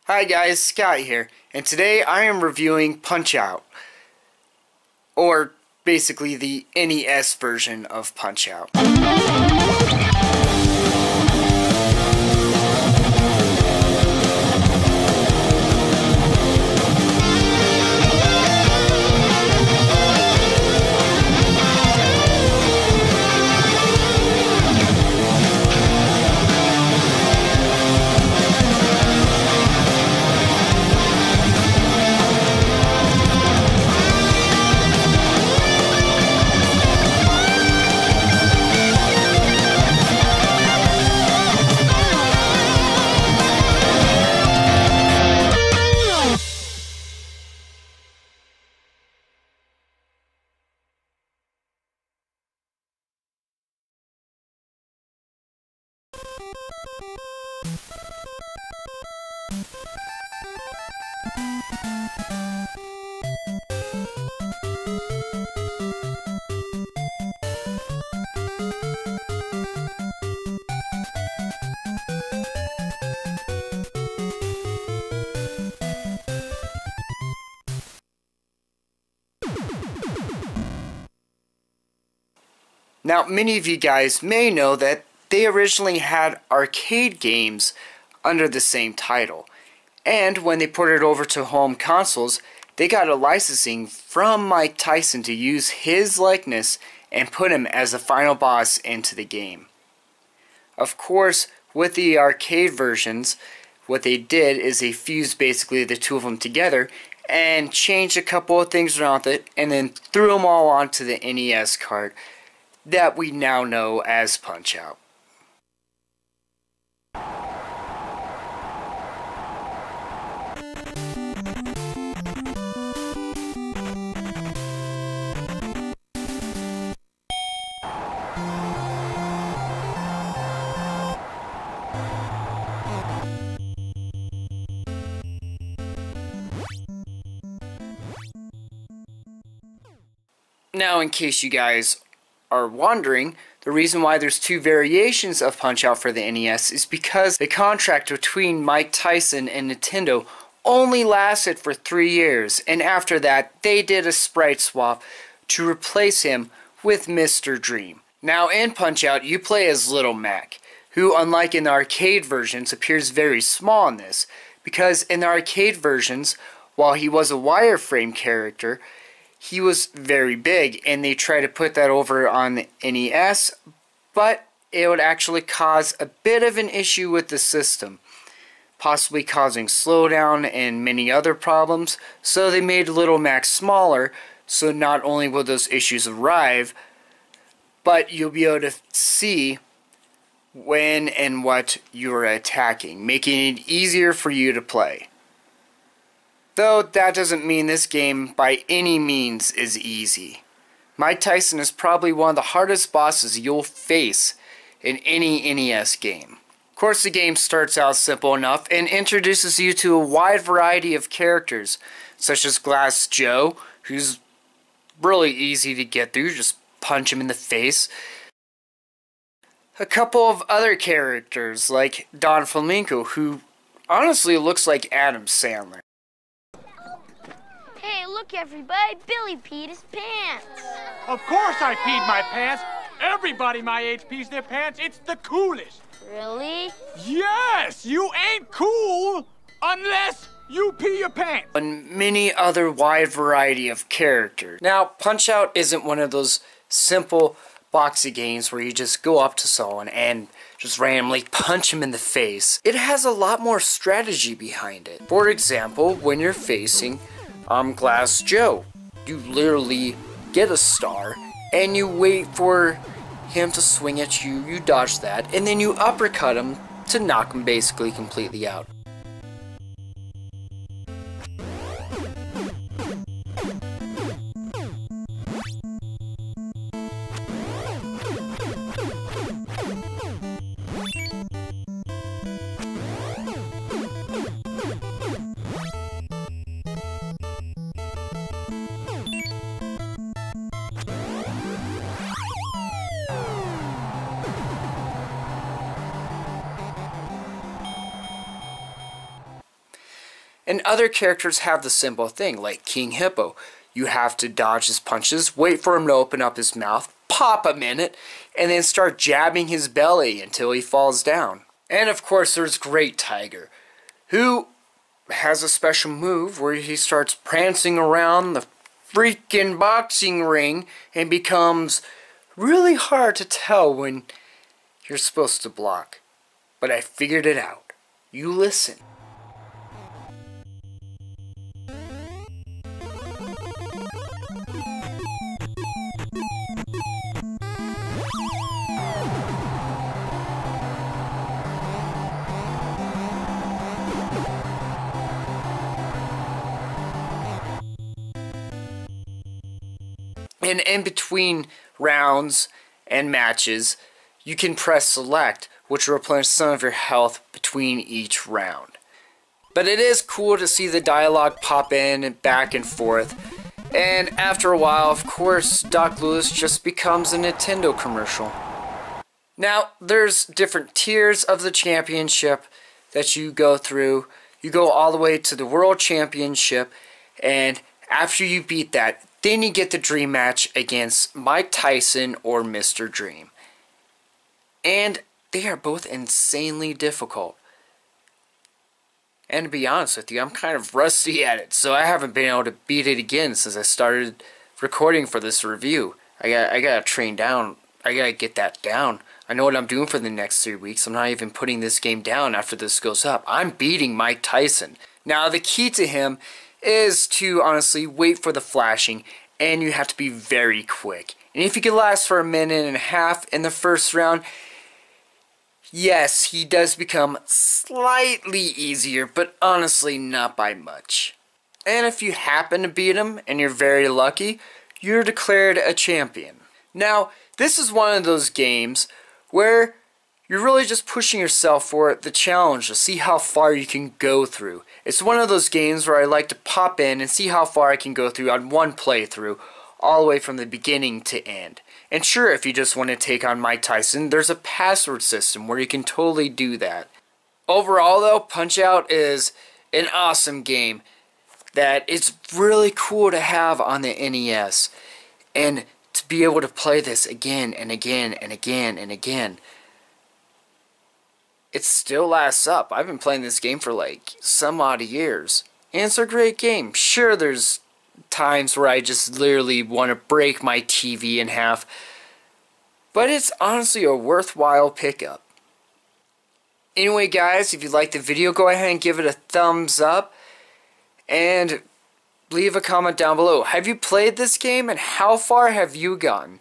Hi guys, Scott here, and today I am reviewing Punchout, or basically the NES version of Punchout. Now, many of you guys may know that they originally had arcade games under the same title. And when they ported it over to home consoles, they got a licensing from Mike Tyson to use his likeness and put him as the final boss into the game. Of course, with the arcade versions, what they did is they fused basically the two of them together and changed a couple of things around it and then threw them all onto the NES cart that we now know as Punchout. Now, in case you guys are wondering, the reason why there's two variations of Punch-Out for the NES is because the contract between Mike Tyson and Nintendo only lasted for 3 years, and after that they did a sprite swap to replace him with Mr. Dream. Now in Punch-Out you play as Little Mac, who unlike in the arcade versions appears very small in this, because in the arcade versions, while he was a wireframe character, he was very big, and they tried to put that over on the NES, but it would actually cause a bit of an issue with the system, possibly causing slowdown and many other problems, so they made Little Mac smaller, so not only will those issues arrive, but you'll be able to see when and what you're attacking, making it easier for you to play. Though that doesn't mean this game by any means is easy. Mike Tyson is probably one of the hardest bosses you'll face in any NES game. Of course, the game starts out simple enough and introduces you to a wide variety of characters, such as Glass Joe, who's really easy to get through, just punch him in the face. A couple of other characters like Don Flamenco, who honestly looks like Adam Sandler. Hey, look everybody, Billy peed his pants. Of course I peed my pants. Everybody my age pees their pants. It's the coolest. Really? Yes, you ain't cool unless you pee your pants. And many other wide variety of characters. Now, Punch-Out isn't one of those simple boxy games where you just go up to someone and just randomly punch him in the face. It has a lot more strategy behind it. For example, when you're facing Glass Joe, you literally get a star and you wait for him to swing at you, you dodge that, and then you uppercut him to knock him basically completely out. And other characters have the simple thing, like King Hippo. You have to dodge his punches, wait for him to open up his mouth, pop a minute, and then start jabbing his belly until he falls down. And of course there's Great Tiger, who has a special move where he starts prancing around the freaking boxing ring and becomes really hard to tell when you're supposed to block. But I figured it out. You listen. And in between rounds and matches, you can press select, which will replenish some of your health between each round. But it is cool to see the dialogue pop in and back and forth. And after a while, of course, Doc Lewis just becomes a Nintendo commercial. Now, there's different tiers of the championship that you go through. You go all the way to the World Championship, and after you beat that, then you get the dream match against Mike Tyson or Mr. Dream. And they are both insanely difficult. And to be honest with you, I'm kind of rusty at it, so I haven't been able to beat it again since I started recording for this review. I gotta train down. I gotta get that down. I know what I'm doing for the next 3 weeks. I'm not even putting this game down after this goes up. I'm beating Mike Tyson. Now, the key to him is to honestly wait for the flashing, and you have to be very quick. And if you can last for a minute and a half in the first round, yes, he does become slightly easier, but honestly not by much. And if you happen to beat him and you're very lucky, you're declared a champion. Now, this is one of those games where you're really just pushing yourself for the challenge to see how far you can go through. It's one of those games where I like to pop in and see how far I can go through on one playthrough, all the way from the beginning to end. And sure, if you just want to take on Mike Tyson, there's a password system where you can totally do that. Overall though, Punch-Out is an awesome game that it's really cool to have on the NES. And to be able to play this again and again and again and again. It still lasts up. I've been playing this game for like some odd years. And it's a great game. Sure, there's times where I just literally want to break my TV in half. But it's honestly a worthwhile pickup. Anyway guys, if you liked the video, go ahead and give it a thumbs up. And leave a comment down below. Have you played this game and how far have you gotten?